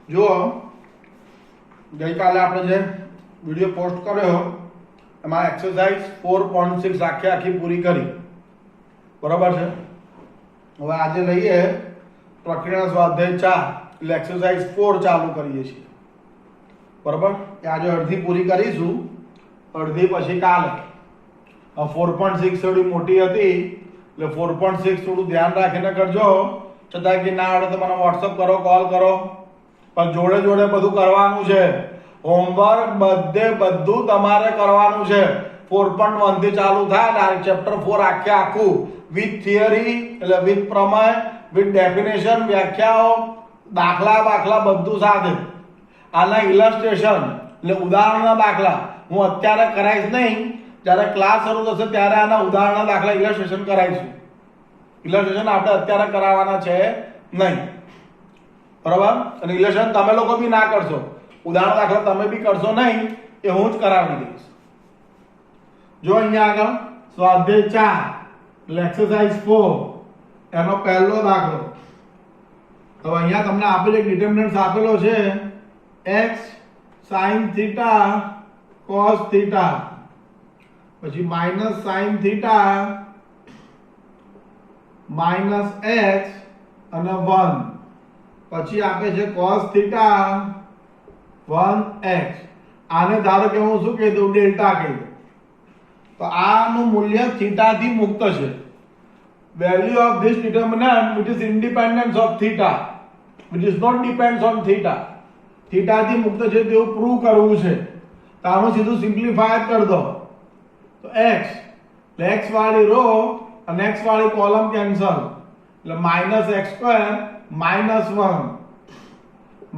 જો ગઈકાલે આપણે જે વિડીયો પોસ્ટ કર્યો એમાં એક્સરસાઇઝ 4.6 આખી પૂરી કરી, બરાબર છે. હવે આજે લઈએ પ્રક્રિયા સ્વાધ્યાય 4 એટલે એક્સરસાઇઝ 4 ચાલુ કરીએ છીએ, બરાબર. એ આજે અડધી પૂરી કરીશું, અડધી પછી કાલે. 4.6 થોડી મોટી હતી એટલે 4.6 થોડું ધ્યાન રાખીને કરજો. છતાં કે ના આવડે તો મને વોટ્સઅપ કરો, કોલ કરો, પણ જોડે જોડે બધું કરવાનું છે. હોમવર્ક બધું તમારે કરવાનું છે. 4.1 થી ચાલુ થાય ડાયરેક્ટ ચેપ્ટર 4 આખું વિથ થિયરી એટલે વિથ પ્રમેય, વિથ ડેફિનેશન, વ્યાખ્યાઓ, દાખલા બધું સાથે. આના ઇલસ્ટ્રેશન એટલે ઉદાહરણના દાખલા હું અત્યારે કરાઈશ નહીં, જ્યારે ક્લાસ શરૂ થશે ત્યારે આના ઉદાહરણના દાખલા ઇલસ્ટ્રેશન કરાવીશું. ઇલસ્ટ્રેશન આપણે અત્યારે કરાવવાના છે નહીં, બરાબર. અને ઇલસ્ટ્રેશન તમે લોકો બી ના કરશો, ઉદાહરણ દાખલા તમે બી કરશો નહીં, એ હું જ કરાવી દઈશ. જો અહીંયા આગળ સ્વાધ્યાય 4 એટલે એક્સરસાઇઝ 4 એનો પહેલો દાખલો. તો અહીંયા તમને આપેલો એક ડિટરમિનન્ટ આપેલો છે x sin theta cos theta, પછી minus sin theta minus x અને 1, પછી આપે છે cos થીટા 1x. આને ધારો કે હું શું કહી દઉં, ડેલ્ટા કહી દઉં. તો આનું મૂલ્ય થીટા થી મુક્ત છે. Value of this determinant which is independent of theta, which is not depends on theta. Theta થી મુક્ત છે તેવું પ્રૂવ કરવું છે. તો આનું સીધું સિમ્પ્લિફાય કરી દો. તો x એટલે x વાળી રો અને x વાળી કોલમ કેન્સલ એટલે minus x square minus 1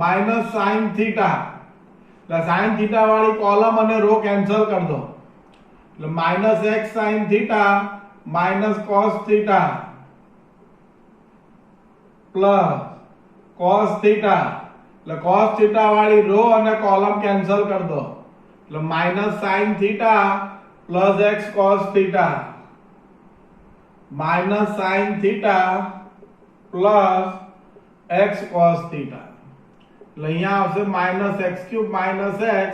minus sin theta એટલે sin થીટા વાળી કોલમ અને રો કેન્સલ કરી દો એટલે minus x sin theta minus cos theta plus cos theta એટલે cos થીટા વાળી રો અને કોલમ કેન્સલ કરી દો એટલે minus sin theta plus x cos theta minus sin theta plus x cos theta. એટલે અહીંયા આવશે minus x cube minus x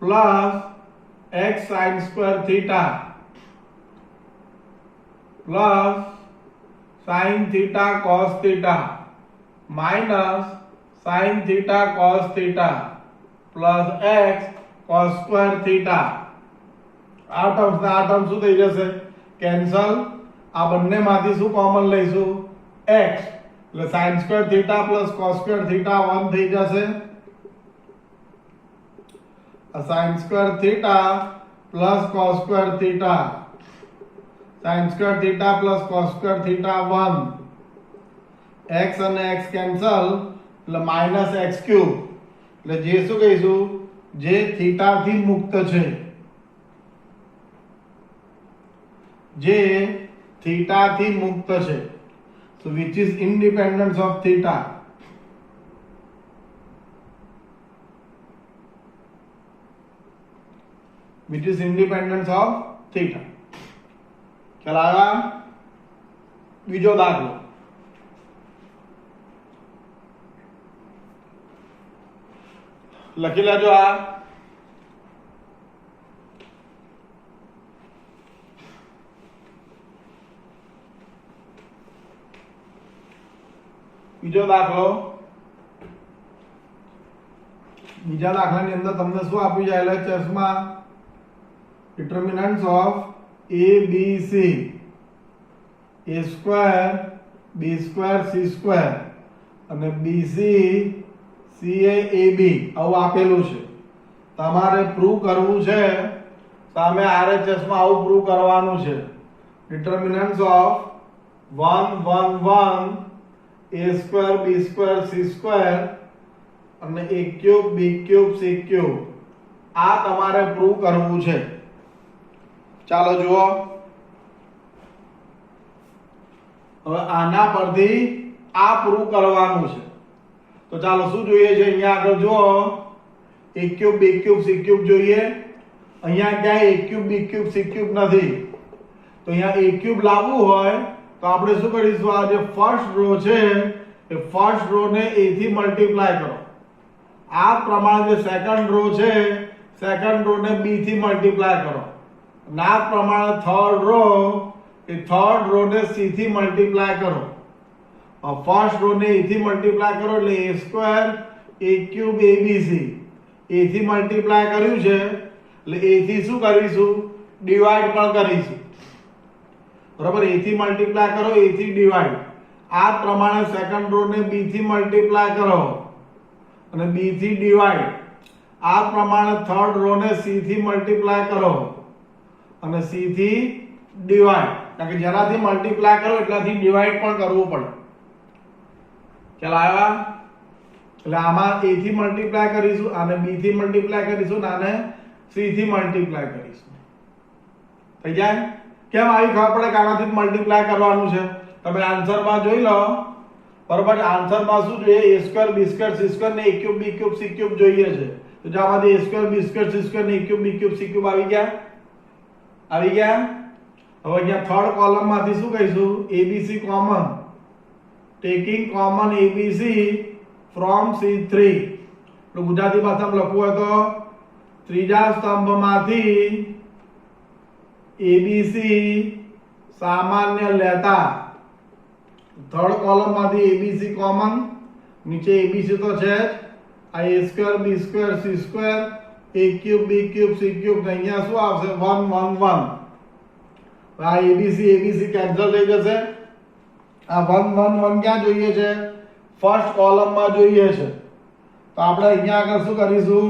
plus x sin square theta plus sin theta cos theta minus sin theta cos theta plus x cos square theta. આ term શું થઈ જશે, cancel. આ બંનેમાંથી શું કોમન લઈશું, x એટલે sin square theta plus cos square theta 1 થઈ જશે. આ sin square theta plus cos square theta, sin square theta plus cos square theta 1, x અને x કેન્સલ એટલે માઈનસ x ક્યુબ એટલે જે શું કહીશું, જે થીટા થી મુક્ત છે, જે થીટા થી મુક્ત છે. So which is independence of theta. Which is independence of theta. ખ્યાલ આવ્યો? બીજો દાખલો. લખી લેજો આ. બીજો દાખલો. બીજા દાખલાની અંદર તમને શું આપ્યું છે, LHS-માં determinants of a b c a square b square c square અને bc ca ab આવું આપેલું છે. તમારે પ્રૂવ કરવું છે, સામે RHS-માં આવું પ્રૂવ કરવાનું છે. Determinants of 1 1 1 a square b square c square અને a cube b cube c cube આ તમારે પ્રૂવ કરવું છે. ચાલો જુઓ. હવે આના પરથી આ પ્રૂવ કરવાનું છે. તો ચાલો શું જોઈએ છે, અહીંયા આગળ જુઓ a cube b cube c cube જોઈએ. અહીંયા ક્યાંય a cube b cube c cube નથી. તો અહીંયા a ક્યુબ લાવવું હોય તો આપણે શું કરીશું, આ જે ફર્સ્ટ રો છે એ ફર્સ્ટ રો ને a થી મલ્ટીપ્લાય કરો આ પ્રમાણે જે સેકન્ડ રો છે સેકન્ડ રો ને b થી મલ્ટીપ્લાય કરો અને આ પ્રમાણે થર્ડ રો એ થર્ડ રો ને c થી મલ્ટીપ્લાય કરો ફર્સ્ટ રો ને a થી મલ્ટીપ્લાય કરો એટલે a square a cube abc a થી મલ્ટીપ્લાય કર્યું છે એટલે a થી શું કરીશું ડિવાઇડ પણ કરીશું બરાબર a થી મલ્ટીપ્લાય કરો a થી ડિવાઇડ આ પ્રમાણે સેકન્ડ રો ને b થી મલ્ટીપ્લાય કરો અને b થી ડિવાઇડ આ પ્રમાણે થર્ડ રો ને c થી મલ્ટીપ્લાય કરો અને c થી ડિવાઇડ કારણ કે જેનાથી મલ્ટીપ્લાય કરો એટલાથી ડિવાઇડ પણ કરવું પડે ખ્યાલ આવ્યા એટલે આમાં a થી મલ્ટીપ્લાય કરીશું આને b થી મલ્ટીપ્લાય કરીશું અને આને c થી મલ્ટીપ્લાય કરીશું થઈ જાય કેમ આવી ખબર પડે કે આનાથી મલ્ટીપ્લાય કરવાનું છે તમે આન્સરમાં જોઈ લો બરોબર આન્સરમાં શું જોઈએ a square b square c square ને a cube b cube c cube જોઈએ છે તો જો આમાંથી a square b square c square ને a cube b cube c cube આવી ગયા હવે અહીંયા થર્ડ કોલમ માંથી શું કહીશું abc common taking common abc from c3 તો ગુજરાતી ભાષામાં લખવું હોય તો ત્રીજા સ્તંભમાંથી abc સામાન્ય લેતા થર્ડ કોલમ માંથી abc કોમન નીચે abc તો છે આ a square b square c square a cube b cube c cube ને અહીંયા શું આવશે 1 1 1 આ abc કેન્સલ થઈ જશે આ 1 1 1 ક્યાં જોઈએ છે ફર્સ્ટ કોલમ માં જોઈએ છે તો આપણે અહીંયા આગળ શું કરીશું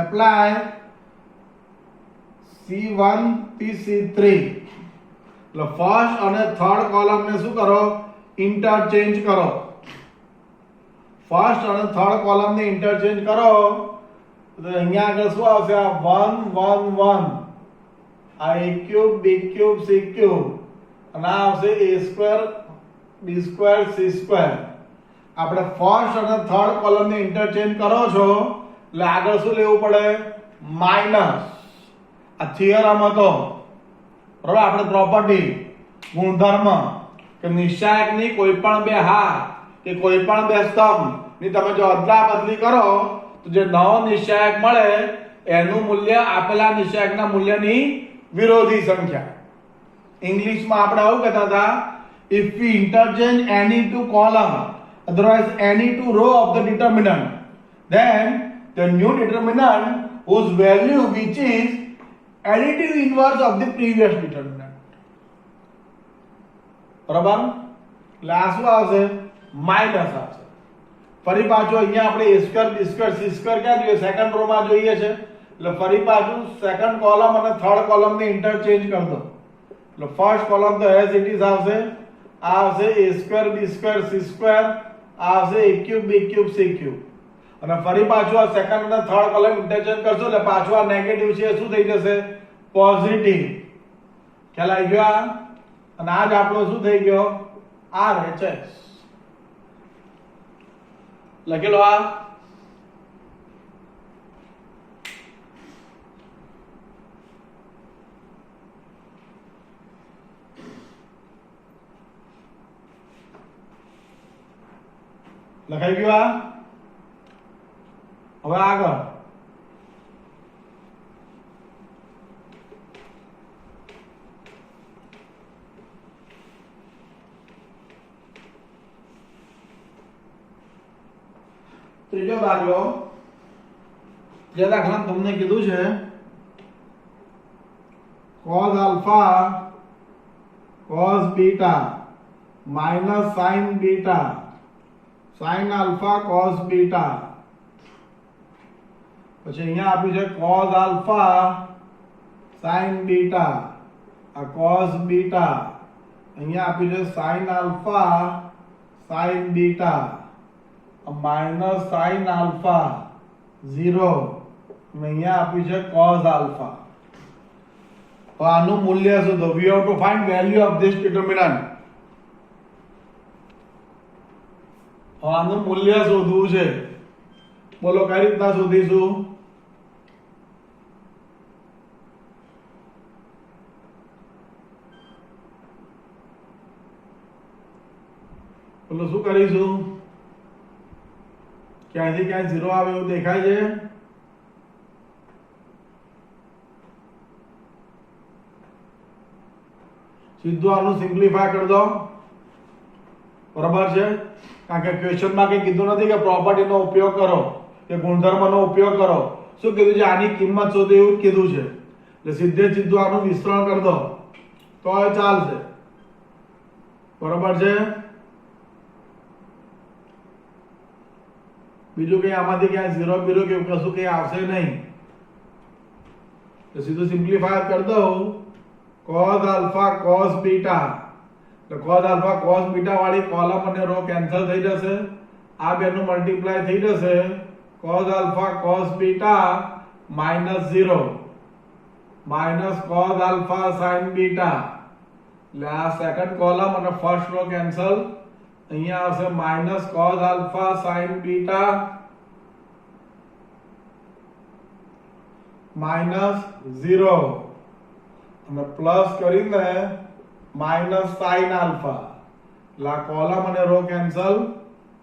એપ્લાય c1 થી c3 એટલે ફર્સ્ટ અને થર્ડ કોલમ ને શું કરો ઇન્ટરચેન્જ કરો ફર્સ્ટ અને થર્ડ કોલમ ને ઇન્ટરચેન્જ કરો તો અહીંયા આગળ શું આવશે આ 1 1 1 આ a cube b cube c cube અને આ આવશે a square b square c square આપણે ફર્સ્ટ અને થર્ડ કોલમ ને ઇન્ટરચેન્જ કરો છો એટલે આગળ શું લેવું પડે માઈનસ આ થિયરમ હતો બરાબર આપણે પ્રોપર્ટી ગુણધર્મ કે નિશ્ચાયકની કોઈ પણ બે હાર કે કોઈ પણ બે સ્તંભ ની તમે જો અદલા બદલી કરો તો જે નવો નિશ્ચાયક મળે એનું મૂલ્ય આપેલા નિશ્ચાયકના મૂલ્યની વિરોધી સંખ્યા ઇંગ્લિશમાં આપણે આવું કહેતા હતા if we interchange any two column otherwise any two row of the determinant then the new determinant whose value which is additive inverse of the previous determinant બરાબર એટલે આ શું આવશે માઈનસ આવશે ફરી પાછું અહીંયા આપણે a square b square c square ક્યાં જોઈએ સેકન્ડ રો માં જોઈએ છે એટલે ફરી પાછું સેકન્ડ કોલમ અને થર્ડ કોલમ ને ઇન્ટરચેન્જ કરી દો એટલે ફર્સ્ટ કોલમ તો એઝ ઇટ ઇઝ આવશે આ આવશે a square b square c square આ આવશે a cube b cube c cube અને ફરી પાછું આ સેકન્ડ અને થર્ડ કોલમ ઇન્ટરચેન્જ કરશો એટલે પાછું આ નેગેટિવ છે શું થઈ જશે પોઝિટિવ ખ્યાલ આવી ગયો અને આ જ આપણો શું થઈ ગયો RHS લખેલો આ લખાઈ ગયું આ હવે આગળ ત્રીજો દાખલો જે દાખલા તમને કીધું છે cos alpha cos beta minus sin beta sin alpha cos beta પછી અહીંયા આપ્યું છે cos alpha sin beta આ cos beta અહીંયા આપ્યું છે sin alpha sin beta minus sin alpha 0 અને અહીંયા આપ્યું છે cos alpha તો આનું મૂલ્ય શોધો we have to find value of this determinant આનું મૂલ્ય શોધવું છે બોલો કઈ રીતના શોધીશું બોલો શું કરીશું ક્યાંયથી ક્યાંય 0 આવે એવું દેખાય છે? સીધું આનું સિમ્પ્લિફાય કરી દો, બરાબર છે? કારણ કે ક્વેશ્ચનમાં કંઈ કીધું નથી કે પ્રોપર્ટીનો ઉપયોગ કરો કે ગુણધર્મનો ઉપયોગ કરો. શું કીધું છે? આની કિંમત શોધો એવું જ કીધું છે. એટલે સીધે સીધું આનું વિસ્તરણ કરી દો તો એ ચાલશે, બરાબર છે? બીજું કંઈ આમાંથી ક્યાંય 0 બીરો કે કશું કંઈ આવશે નહીં. તો સીધું સિમ્પ્લિફાય કરી દઉં, cos આલ્ફા cos બીટા. તો cos આલ્ફા cos બીટા વાળી કોલમ અને રો કેન્સલ થઈ જશે. આ બેનું મલ્ટીપ્લાય થઈ જશે. cos alpha cos beta -0 minus cos alpha sin beta. એટલે આ સેકન્ડ કોલમ અને ફર્સ્ટ રો કેન્સલ. અહીંયા આવશે minus cos alpha sin beta -0 અને પ્લસ કરીને માઇનસ sin આલ્ફા. એટલે આ કોલમ અને રો કેન્સલ,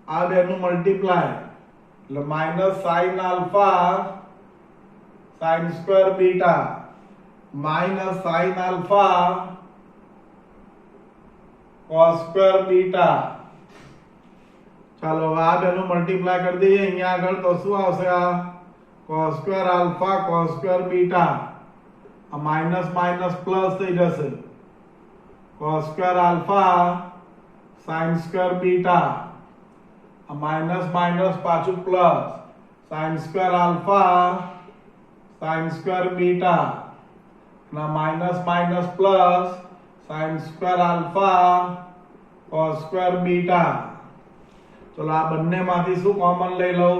આ બેનું મલ્ટીપ્લાય એટલે minus sin alpha sin square beta minus sin alpha cos square beta. ચાલો આ બેનું મલ્ટીપ્લાય કરી દઈએ અહીંયા આગળ તો શું આવશે? આ cos square alpha cos square beta, આ માઇનસ માઇનસ પ્લસ થઈ જશે. cos square alpha sin square beta, આ માઇનસ માઇનસ પાછું plus. sin square alpha sin square beta ના minus minus plus sin square alpha cos square beta. ચલો આ બંનેમાંથી શું કોમન લઈ લઉં?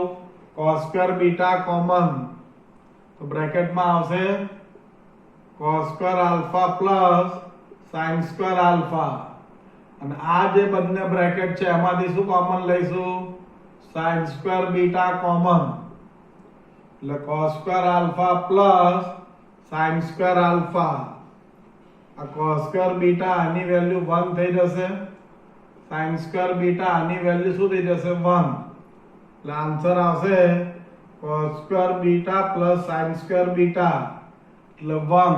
cos સ્ક્વેર બીટા કોમન, તો બ્રેકેટમાં આવશે cos square alpha plus sin square alpha. અને આ જે બંને બ્રેકેટ છે એમાંથી શું કોમન લઈશું? sin square beta common. એટલે cos square alpha plus sin square alpha. આ cos સ્ક્વેર બીટા આની વેલ્યુ 1 થઈ જશે. sin સ્ક્વેર બીટા આની વેલ્યુ શું થઈ જશે? 1. એટલે આન્સર આવશે cos square beta plus sin square beta એટલે 1.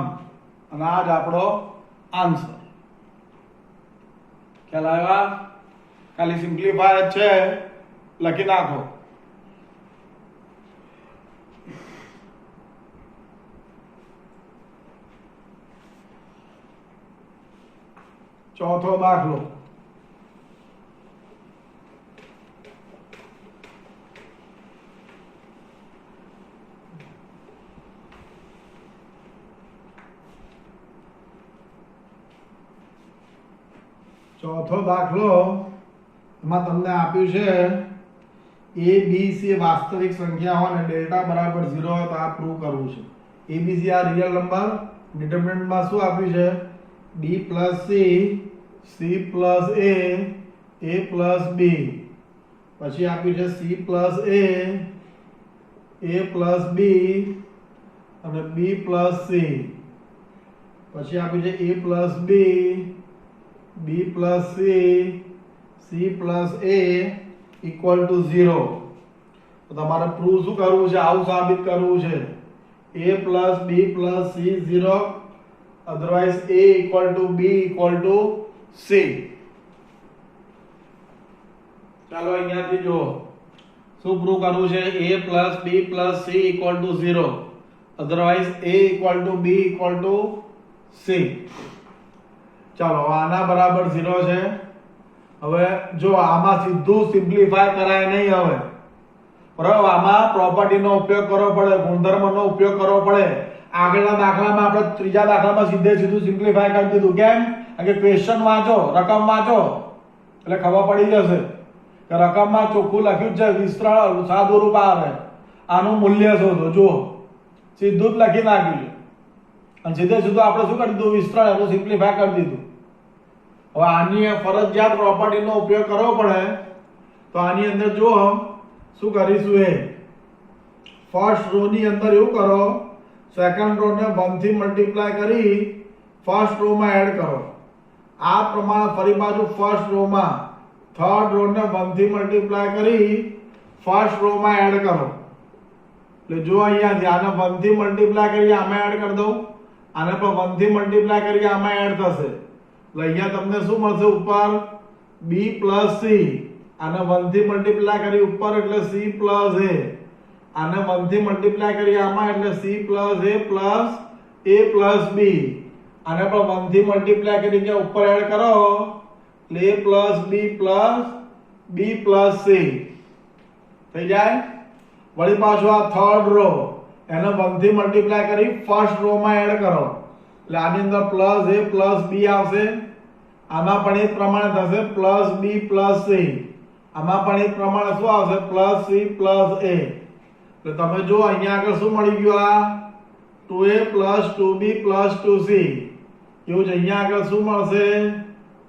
અને આ જ આપણો આન્સર. ખ્યાલ આવ્યા? ખાલી સિમ્પ્લિફાય છે, લખી નાખો. ચોથો દાખલો. ચોથો દાખલો એમાં તમને આપ્યું છે a b c વાસ્તવિક સંખ્યા હોય ને ડેલ્ટા બરાબર 0 હોય તો આ પ્રૂવ કરવું છે. a b c આ રિયલ નંબર, ડિટરમિનન્ટ માં શું આપ્યું છે? b + c c + a + b. પછી આપ્યું છે c + a + b અને b + c. પછી આપ્યું છે a + b b + c c + a = 0. તો તમારે પ્રૂવ શું કરવું છે? આવું સાબિત કરવું છે a + b + c 0, otherwise a = b = c. ચાલો અહીંયાથી જો શું પ્રૂવ કરવું છે? a + b + c = 0, otherwise a = b = c. ચાલો આના બરાબર 0 છે. હવે જો આમાં સીધું સિમ્પ્લિફાય કરાય નહીં. હવે બરાબર, આમાં પ્રોપર્ટીનો ઉપયોગ કરવો પડે, ગુણધર્મનો ઉપયોગ કરવો પડે. આગળના દાખલામાં આપણે ત્રીજા દાખલામાં સીધે સીધું સિમ્પ્લિફાય કરી દીધું. કેમ? કારણ કે ક્વેશ્ચન વાંચો, રકમ વાંચો એટલે ખબર પડી જશે કે રકમમાં ચોખ્ખું લખ્યું છે વિસ્તરણ સાદું રૂપ આવે, આનું મૂલ્ય શોધો. જુઓ સીધું જ લખી નાખ્યું છે અને સીધે સીધું આપણે શું કરી દીધું? વિસ્તરણ એનું સિમ્પ્લિફાય કરી દીધું. હવે આની ફરજિયાત પ્રોપર્ટીનો ઉપયોગ કરવો પડે તો આની અંદર જુઓ શું કરીશું? એ ફર્સ્ટ રો ની અંદર એવું કરો, સેકન્ડ રો ને 1 થી મલ્ટીપ્લાય કરી ફર્સ્ટ રો માં એડ કરો. આ પ્રમાણે ફરી પાછું ફર્સ્ટ રો માં થર્ડ રો ને 1 થી મલ્ટીપ્લાય કરી ફર્સ્ટ રો માં એડ કરો એટલે જો અહીંયાથી આને 1 થી મલ્ટીપ્લાય કરી આમાં એડ કરી દઉં આને પણ 1 થી મલ્ટીપ્લાય કરી આમાં એડ થશે એટલે અહીંયા તમને શું મળશે ઉપર b c આને 1 થી મલ્ટીપ્લાય કરી ઉપર એટલે c a આને 1 થી મલ્ટીપ્લાય કરી આમાં એટલે c a b આને પણ 1 થી મલ્ટીપ્લાય કરી કે ઉપર એડ કરો એટલે a b c થઈ જાય વળી પાછો આ થર્ડ રો એને 1 થી મલ્ટીપ્લાય કરી ફર્સ્ટ રો માં એડ કરો એટલે આની અંદર a b આવશે આમાં પણ એ પ્રમાણે થશે b c આમાં પણ એ પ્રમાણે શું આવશે c a એટલે તમે જો અહીંયા આગળ શું મળી ગયું આ 2a 2b 2c એવું જ અહીંયા આગળ શું મળશે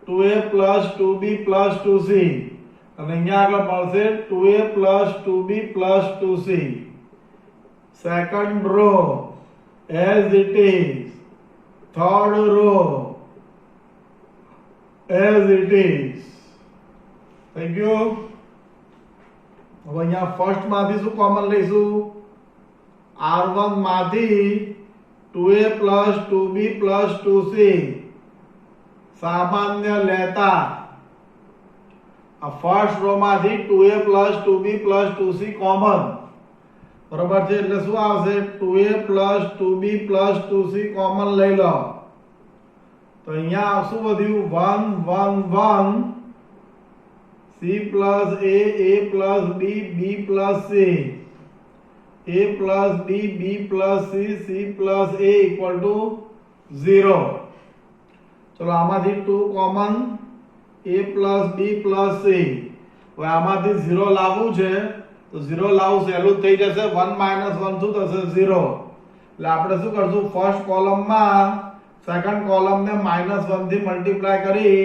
2a 2b 2c અને અહીંયા આગળ મળશે 2a 2b 2c second row as it is third row as it is થઈ ગયું હવે અહીંયા ફર્સ્ટ માંથી શું કોમન લઈશું r1 માંથી 2a 2b 2c સામાન્ય લેતા આ ફર્સ્ટ રો માંથી 2a 2b 2c કોમન બરોબર છે એટલે શું આવશે 2a 2b 2c કોમન લઈ લો તો અહીંયા શું વધ્યું 1 1 1 c a b b c a b b c c a equal to 0 ચલો આમાંથી 2 કોમન a b c હવે આમાંથી 0 લાવવું છે તો 0 લાવવું સહેલું થઈ જશે 1 - 1 શું થશે 0 એટલે આપણે શું કરશું ફર્સ્ટ કોલમમાં સેકન્ડ કોલમને -1 થી મલ્ટીપ્લાય કરી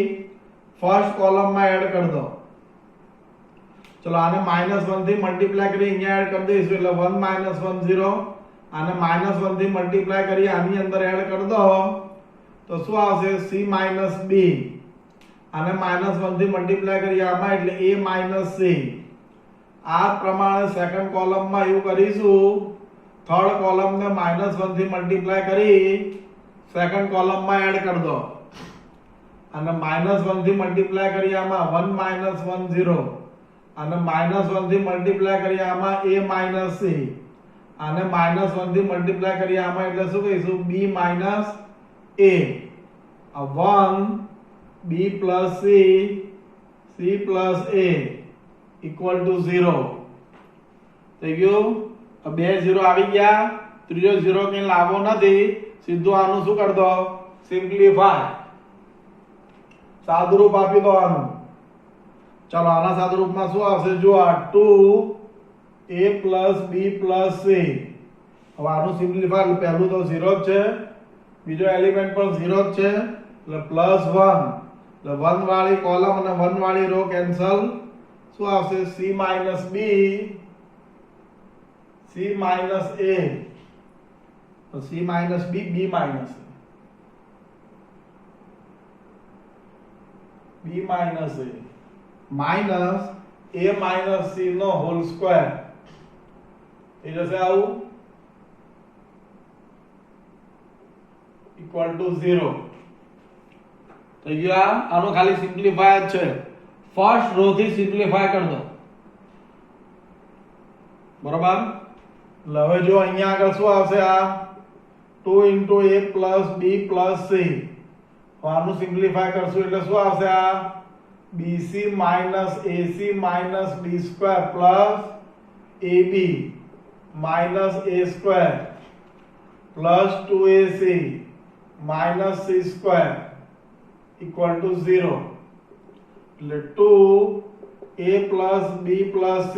ફર્સ્ટ કોલમમાં એડ કરી દો ચલો આને -1 થી મલ્ટીપ્લાય કરી અહીંયા એડ કરી દઈશું એટલે 1 - 1 0 આને -1 થી મલ્ટીપ્લાય કરી આની અંદર એડ કરી દો તો શું આવશે c - b આને -1 થી મલ્ટીપ્લાય કરી આમાં એટલે a - c આ પ્રમાણે સેકન્ડ કોલમમાં એવું કરીશું થર્ડ કોલમને -1 થી મલ્ટીપ્લાય કરી સેકન્ડ કોલમમાં એડ કરી દો અને -1 થી મલ્ટીપ્લાય કરી આમાં 1 - 1 0 અને -1 થી મલ્ટીપ્લાય કરી આમાં a - c આને -1 થી મલ્ટીપ્લાય કરી આમાં એટલે શું કહીશું b - a આ 1 b + c c + a equal to 0 થઈ ગયું આ બે 0 આવી ગયા ત્રીજો 0 કઈ લાવવો નથી સીધું આનું શું કરી દો સિમ્પ્લિફાય સાદુરૂપ આપી દો આનું ચાલો આના સાદુરૂપમાં શું આવશે જો આ 2a + b + c હવે આનું સિમ્પ્લિફાય પહેલું તો 0 જ છે બીજો એલિમેન્ટ પણ 0 જ છે એટલે +1 એટલે 1 વાળી કોલમ અને 1 વાળી રો કેન્સલ શું આવશે c - b c - a તો c - b b - a - c નો હોલ સ્ક્વેર એ જશે આવું ઇક્વલ ટુ 0 થઈ ગયું આનો ખાલી સિમ્પ્લિફાય જ છે ફર્સ્ટ રો થી સિમ્પ્લિફાય કરી દો બરાબર એટલે હવે જો અહીંયા આગળ શું આવશે આ 2 * a + b + c આનું સિમ્પ્લિફાય કરશું એટલે શું આવશે આ bc - ac - b² + ab - a² + 2ac - c² equal to 0 એટલે 2a + b + c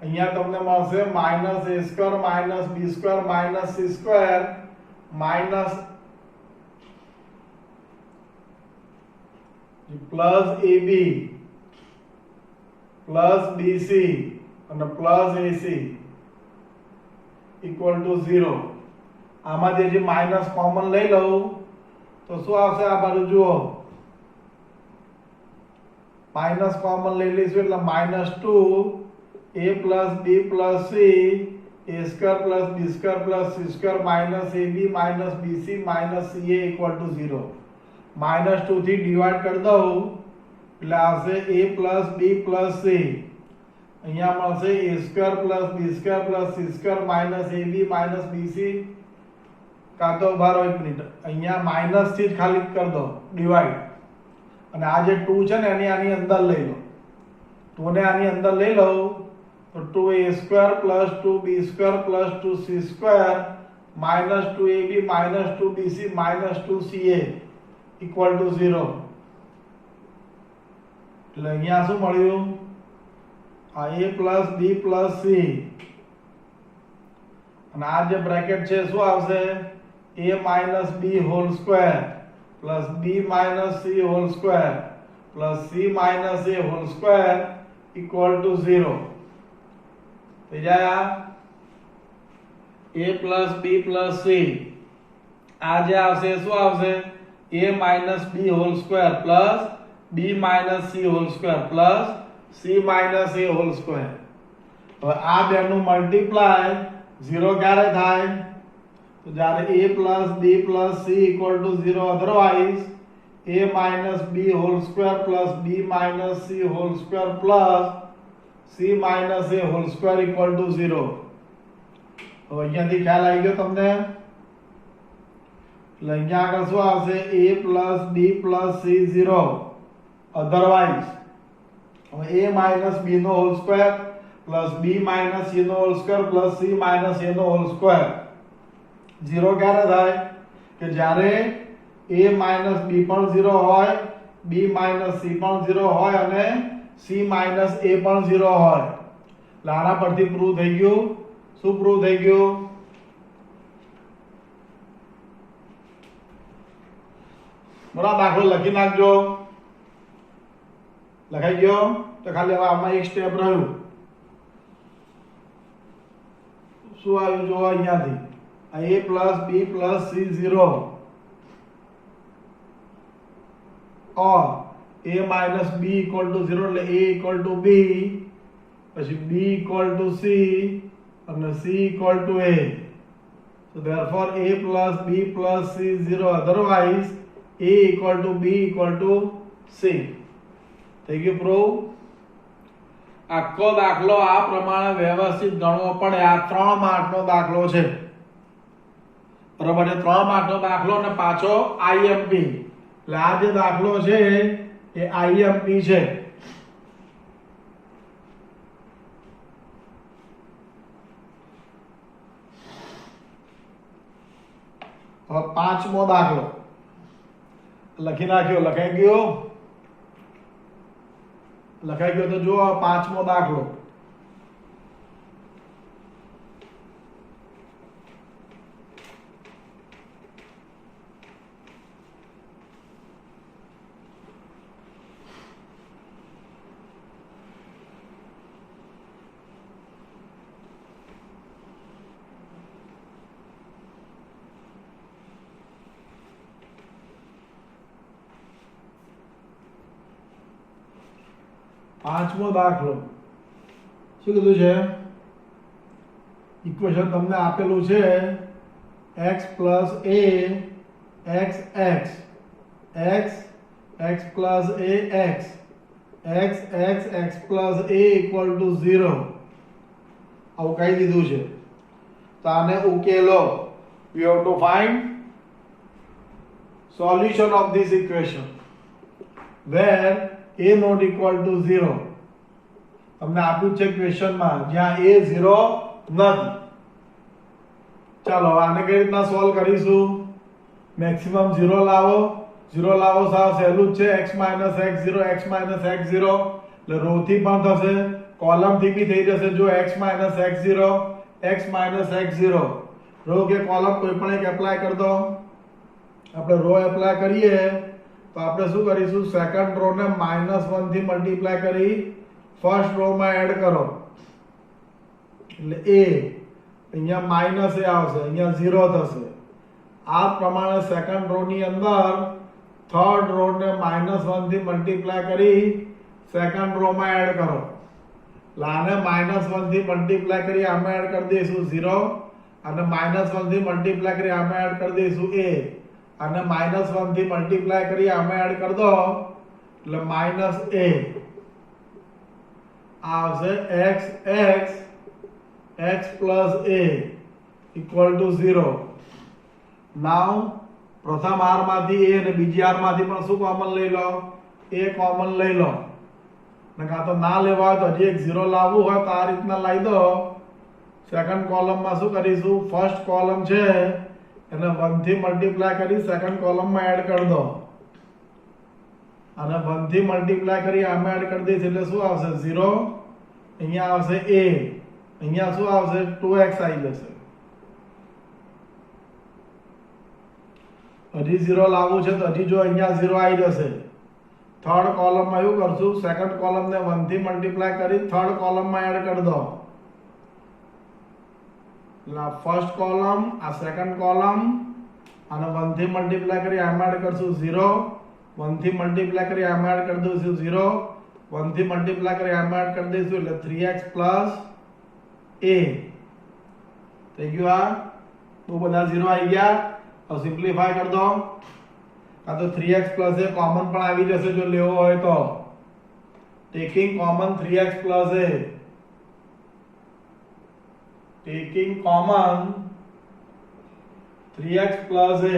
અહીંયા તમને મળશે -a² - b² - c² plus ab plus bc અને પ્લસ ac ઇક્વલ ટુ 0 આમાંથી જે માઈનસ કોમન લઈ લઉં તો શું આવશે આ બાજુ જુઓ માઈનસ કોમન લઈ લઈશું એટલે -2 a plus b plus c a square plus b square plus c square minus ab minus bc minus ca equal to 0 -2 થી ડિવાઇડ કરી દઉં એટલે આવશે a plus b plus c અહીંયા મળશે a square plus b square plus c square minus ab minus bc કાં તો બારો એક મિનિટ અહીંયા માઇનસ થી ખાલી કરી દો ડિવાઇડ અને આ જે 2 છે ને એને આની અંદર લઈ લો 2 ને આની અંદર લઈ લો तो 2a square plus 2b square plus 2c square minus 2ab minus 2bc minus 2ca equal to 0 એટલે અહીંયા શું મળ્યું આ a plus b plus c અને આ જે બ્રેકેટ છે શું આવશે a minus b whole square plus b minus c whole square plus c minus a whole square equal to 0 तो जाया a plus b plus c आ जे આવશે શું આવશે a minus b whole square plus b minus c whole square plus c minus a whole square હવે આ બેનું multiply 0 ક્યારે થાય તો જ્યારે a plus b plus c equal to 0 otherwise a minus b whole square plus b minus c whole square plus c minus a whole square equal to 0 તો અહીંયાથી ખ્યાલ આવી ગયો તમને એટલે અહીંયા આગળ શું આવશે a plus b plus c 0 otherwise હવે a minus b no whole square plus b minus c no whole square plus c minus a no whole square 0 ક્યારે થાય કે જ્યારે a minus b પણ 0 હોય b minus c પણ 0 હોય અને c minus a પણ 0 હોય લારા પરથી પ્રૂવ થઈ ગયું શું પ્રૂવ થઈ ગયું બરાબર દાખલો લખી નાખજો લખાઈ ગયો તો ખાલી હવે આમાં એક સ્ટેપ રહ્યું શું આવ્યું જો અહીંયાથી આ a plus b plus c 0 or a minus b equal to 0 એટલે a equal to b પછી b equal to c અને c equal to a so therefore a plus b plus c 0 otherwise a equal to b equal to c થઈ ગયું prove આખો દાખલો આ પ્રમાણે વ્યવસ્થિત ગણવો પડે આ 3 માર્કનો દાખલો છે બરાબર છે 3 માર્કનો દાખલો અને પાછો IMP એટલે આ જે દાખલો છે એ IMP છે હવે પાંચમો દાખલો લખી નાખ્યો લખાઈ ગયો તો જો પાંચમો દાખલો પાંચમો દાખલો શું કીધું છે ઇક્વેશન તમને આપેલું છે x plus a x x x x plus a x x x x plus a equal to 0 આવું કહી દીધું છે તો આને ઉકેલો we have to find solution of this equation where a not equal to 0 તમને આપ્યું છે ક્વેશ્ચન માં જ્યાં a 0 નથી ચાલો આને કઈ રીતના સોલ્વ કરીશું મેક્સિમમ 0 લાવો સાવ સહેલું જ છે x x0 x x0 એટલે રો થી પણ થશે કોલમ થી બી થઈ જશે જો x x0 x x0 row કે કોલમ કોઈ પણ એક એપ્લાય કરી દો આપણે રો એપ્લાય કરીએ તો આપણે શું કરીશું સેકન્ડ રો ને -1 થી મલ્ટીપ્લાય કરી ફર્સ્ટ રો માં એડ કરો એટલે a અહીંયા માઈનસ a આવશે અહીંયા 0 થશે આ પ્રમાણે સેકન્ડ રો ની અંદર થર્ડ રો ને -1 થી મલ્ટીપ્લાય કરી સેકન્ડ રો માં એડ કરો લાને -1 થી મલ્ટીપ્લાય કરી આમે એડ કરી દઈશું 0 અને -1 થી મલ્ટીપ્લાય કરી આમે એડ કરી દઈશું a અને -1 થી મલ્ટીપ્લાય કરી આમે એડ કરી દો એટલે -a આવશે x plus a equal to 0. નાउ પ્રથમ r માંથી a અને બીજી r માંથી પણ શું કોમન લઈ લો? a કોમન લઈ લો. ને કાં તો ના લેવા હોય તો હજી એક 0 લાવવું હોય તો આ રીતના લાવી દો. સેકન્ડ કોલમમાં શું કરીશું? ફર્સ્ટ કોલમ છે એને 1 થી મલ્ટીપ્લાય કરી સેકન્ડ કોલમમાં એડ કરી દો અને 1 થી મલ્ટીપ્લાય કરી આમાં એડ કરી દઈશ એટલે શું આવશે? 0. અહીંયા આવશે a, અહીંયા શું આવશે? 2x આવી જશે. હજી 0 લાવવું છે તો હજી જો અહીંયા 0 આવી જશે. થર્ડ કોલમમાં એવું કરશું, સેકન્ડ કોલમને 1 થી મલ્ટીપ્લાય કરી થર્ડ કોલમમાં એડ કરી દો. એટલે ફર્સ્ટ કોલમ, આ સેકન્ડ કોલમ અને 1 થી મલ્ટીપ્લાય કરી આમાં એડ કરશું 0, 1 થી મલ્ટીપ્લાય કરી આમાં એડ કરી દઈશું 0, 1 થી મલ્ટીપ્લાય કરી આમાં એડ કરી દઈશું એટલે 3x plus a થઈ ગયું. આ બહુ બધા 0 આવી ગયા. अब सिंप्लीफाई कर दो. का तो 3x plus a कॉमन પણ આવી જશે જો લેવો હોય તો. Taking common 3x plus a, taking common 3x plus a,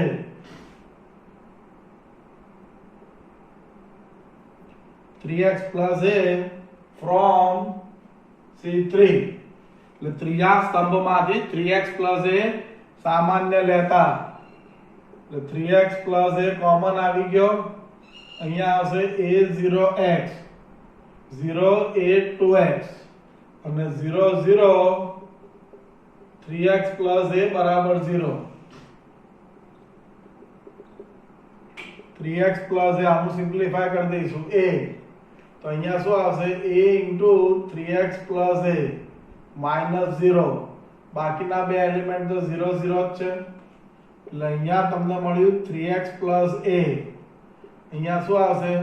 3x plus a from C3 એટલે ત્રીજા સ્તંભમાંથી 3x plus a સામાન્ય લેતા એટલે 3x plus a કોમન આવી ગયો. અહીંયા આવશે a0x, 0 a 2x અને 0 0 3x plus a બરાબર 0. 3x plus a આનું સિમ્પ્લિફાય કરી દઈશું a તો અહીંયા શું આવશે? a into 3x plus a minus 0. બાકીના બે એલિમેન્ટ તો 0 0 જ છે એટલે અહીંયા તમને મળ્યું 3x plus a. અહીંયા શું આવશે?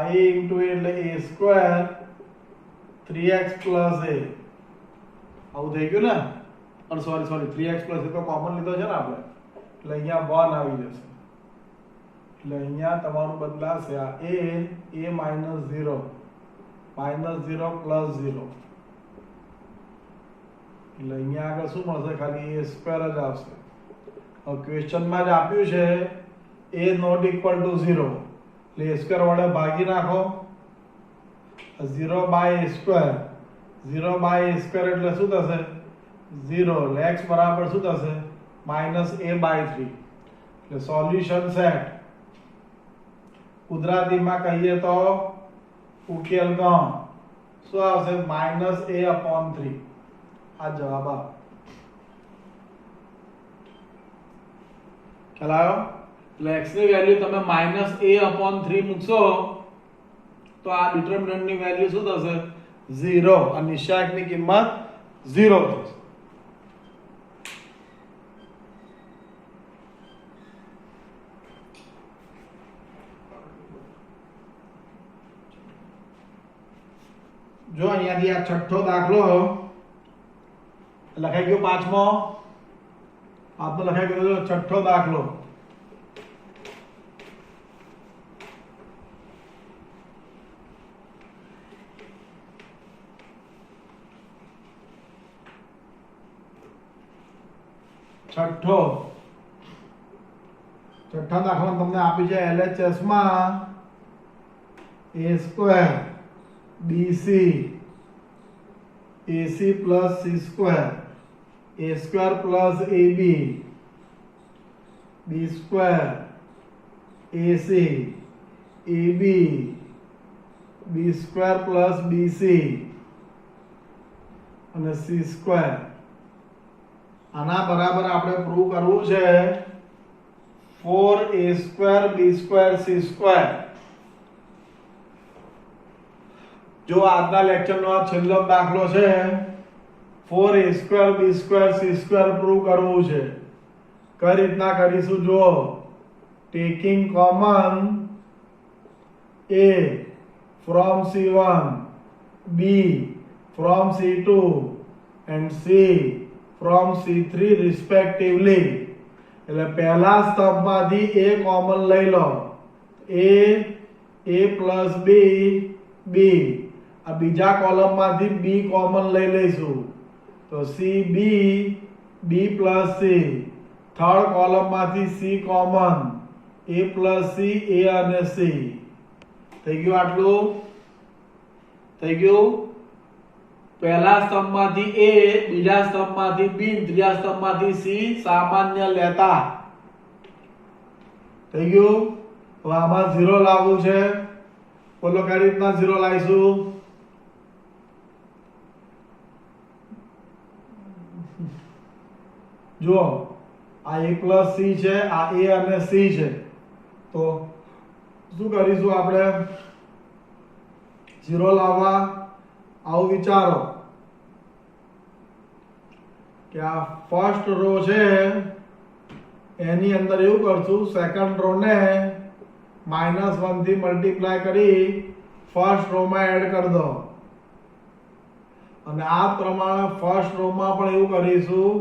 I into a એટલે a square 3x plus a. આવું થઈ ગયું ને? અને સોરી 3x plus a તો કોમન લીધો છે ને આપણે એટલે અહીંયા 1 આવી જશે. એટલે અહીંયા તમારું બદલાશે આ a minus 0 plus 0 એટલે અહીંયા આગળ શું મળશે? ખાલી a સ્ક્વેર જ આવશે. હવે ક્વેશ્ચનમાં જ આપ્યું છે a not equal to 0 એટલે a સ્ક્વેર વડે ભાગી નાખો. 0 by a square, 0 by a square એટલે શું થશે? 0 એટલે x બરાબર શું થશે? -a/3. એટલે સોલ્યુશન સેટ. ગુજરાતીમાં કહીએ તો ઉકેલ ગણ શું આવશે? -a/3. આ જવાબ આપ. ખ્યાલ આવ્યો? એટલે x ની વેલ્યુ તમે -a/3 મૂકશો તો આ ડિટરમિનન્ટ ની વેલ્યુ શું થશે? 0 અને નિશાંકની કિંમત 0 થશે. જો અહીંયાથી આ છઠ્ઠો દાખલો લખાઈ ગયો. પાંચમો આપનો લખાઈ ગયો છઠ્ઠો દાખલો. છઠ્ઠા દાખલા તમને આપી છે LHS માં a square BC AC plus C square, A square plus AB, B square, AC, AB, B square plus BC અને C square. આના બરાબર આપણે પ્રૂવ કરવું છે 4A square B square C square. જો આજના લેક્ચરનો આ છેલ્લો દાખલો છે 4a square b square c square prove કરવું છે. કઈ રીતના કરીશું જો? Taking common a from C1, b from C2 and C from C3 respectively. એટલે પહેલા સ્તંભમાંથી A કોમન લઈ લો. A plus B B. આ બીજા કોલમમાંથી B કોમન લઈ લઈશું તો C B plus C. Third કોલમમાંથી C common A plus C A અને C. થઈ ગયું આટલું? થઈ ગયું? પહેલા સ્તંભમાંથી A, બીજા સ્તંભમાંથી B, ત્રીજા સ્તંભમાંથી C સામાન્ય લેતા. થઈ ગયું? હવે આમાં 0 લાવવું છે. બોલો કઈ રીતના 0 લાવીશું? જો આ A plus C છે, આ A અને C છે. તો શું કરીશું આપણે? 0 લાવવા આવું વિચારો કે આ ફર્સ્ટ રો છે એની અંદર એવું કરશું, સેકન્ડ રો ને -1 થી મલ્ટીપ્લાય કરી ફર્સ્ટ રો માં એડ કરી દો. અને આ પ્રમાણે ફર્સ્ટ રો માં પણ એવું કરીશું,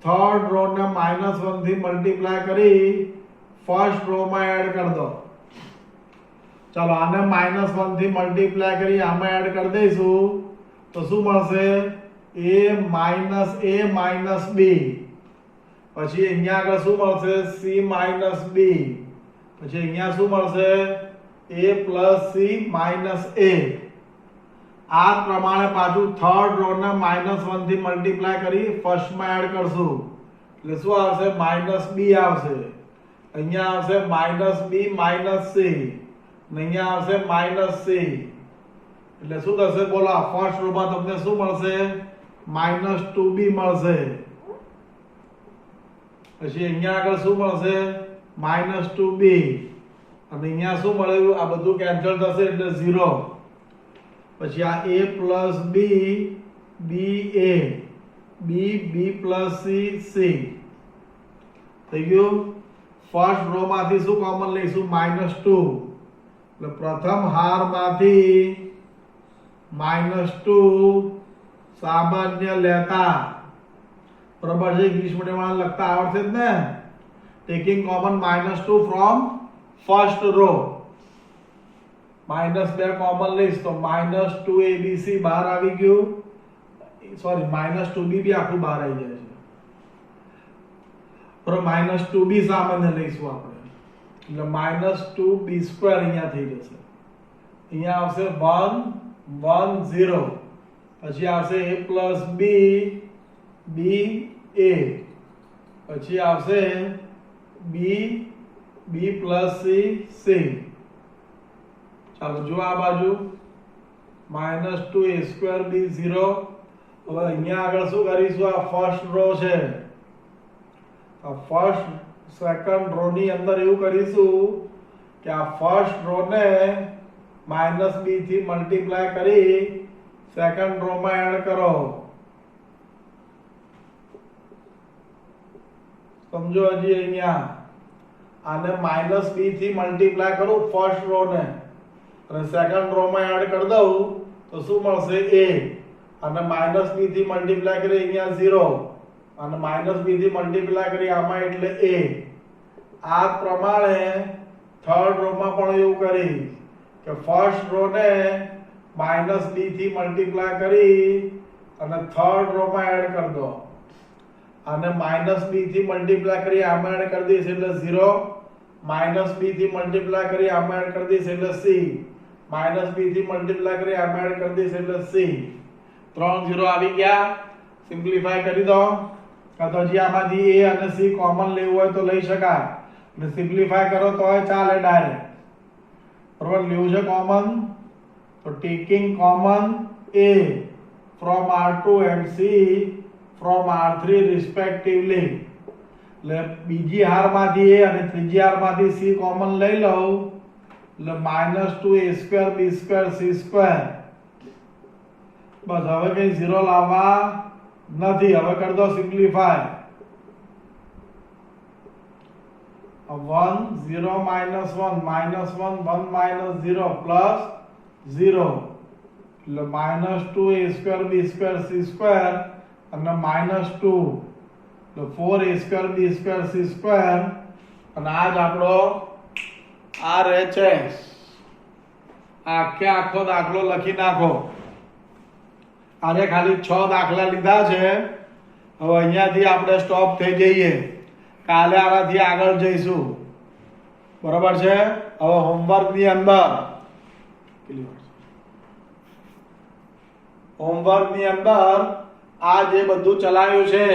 થર્ડ રો ને -1 થી મલ્ટીપ્લાય કરી ફર્સ્ટ રો માં એડ કરી દો. ચાલો આને -1 થી મલ્ટીપ્લાય કરી આમાં એડ કરી દઈશું તો શું મળશે? A minus B. પછી અહીંયા આગળ શું મળશે? C minus B. પછી અહીંયા શું મળશે? A plus C minus A. આ પ્રમાણે પાછું થર્ડ રો ને -1 થી મલ્ટીપ્લાય કરી ફર્સ્ટ માં એડ કરશું એટલે શું આવશે? -B આવશે. અહીંયા આવશે -B minus C. અહીંયા આવશે -C. એટલે શું થશે? બોલો આ ફર્સ્ટ રો માં તમને શું મળશે? -2B મળશે. પછી અહીંયા આગળ શું મળશે? -2B. અને અહીંયા શું મળ્યું? આ બધું કેન્સલ થશે એટલે 0. પછી આ A plus B BA B plus C C. થઈ ગયું? ફર્સ્ટ રો માંથી શું કોમન લઈશું? -2. એટલે પ્રથમ હારમાંથી -2 સામાન્ય લેતા. બરાબર છે? ઇંગ્લિશ મીડિયમ વાળા લખતા આવડશે જ ને? Taking common -2 from first row. -2 common લઈશ તો -2ABC બહાર આવી ગયું. સોરી -2B બી આખું બહાર આવી જાય છે. બરાબર? -2B સામાન્ય લઈશું આપણે એટલે -2B² અહીંયા થઈ જશે. અહીંયા આવશે 1 1 0. પછી આવશે A plus B B A. પછી આવશે B plus C C. ચાલો જો આ બાજુ -2A² B 0. હવે અહીંયા આગળ શું કરીશું? આ ફર્સ્ટ રો છે, આ ફર્સ્ટ સેકન્ડ રો ની અંદર એવું કરીશું કે આ ફર્સ્ટ રો ને -B થી મલ્ટીપ્લાય કરી સેકન્ડ રો માં એડ કરો. સમજો હજી અહીંયા આને -B થી મલ્ટીપ્લાય કરું ફર્સ્ટ રો ને અને સેકન્ડ રો માં એડ કરી દઉં તો શું મળશે? A. અને -B થી મલ્ટીપ્લાય કરી અહીંયા 0 અને -B થી મલ્ટીપ્લાય કરી આમાં એટલે A. આ પ્રમાણે થર્ડ રો માં પણ એવું કરી કે ફર્સ્ટ રો ને -B થી મલ્ટીપ્લાય કરી અને થર્ડ રો માં એડ કરી દો. અને -B થી મલ્ટીપ્લાય કરી આમાં એડ કરી દઈશ એટલે 0. -B થી મલ્ટીપ્લાય કરી આમાં એડ કરી દઈશ એટલે C. -B થી મલ્ટીપ્લાય કરી આમાં એડ કરી દઈશ એટલે C. 3 0 આવી ગયા. સિમ્પ્લિફાય કરી દો. કાં તો હજી આમાંથી A અને C કોમન લેવું હોય તો લઈ શકાય. અને સિમ્પ્લિફાય કરો તો ચાલે ડાયરેક્ટ. બરોબર? લેવું છે કોમન તો taking common A from R2 and C from R3 respectively. એટલે બીજી હારમાંથી A અને ત્રીજી હારમાંથી C કોમન લઈ લઉં એટલે -2A² B² C². બસ હવે કઈ 0 લાવવા નથી. હવે કરી દો સિમ્પ્લિફાય. 1 0 -1 -1 1 -0 plus 0. એટલે -2a²b²c² અને -2 એટલે 4a²b²c² અને આ જ આપણો RHS. આખો દાખલો લખી નાખો. આજે ખાલી 6 દાખલા લીધા છે. હવે અહીંયાથી આપણે સ્ટોપ થઈ જઈએ. કાલે આનાથી આગળ જઈશું. બરાબર છે. હવે હોમવર્કની અંદર આ જે બધું ચલાવ્યું છે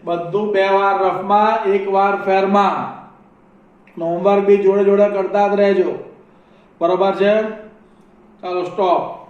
બધું 2 વાર રફમાં 1 વાર ફેરમાં. હોમવર્ક બી જોડે જોડે કરતા જ રહેજો. બરાબર છે. ચાલો સ્ટોપ.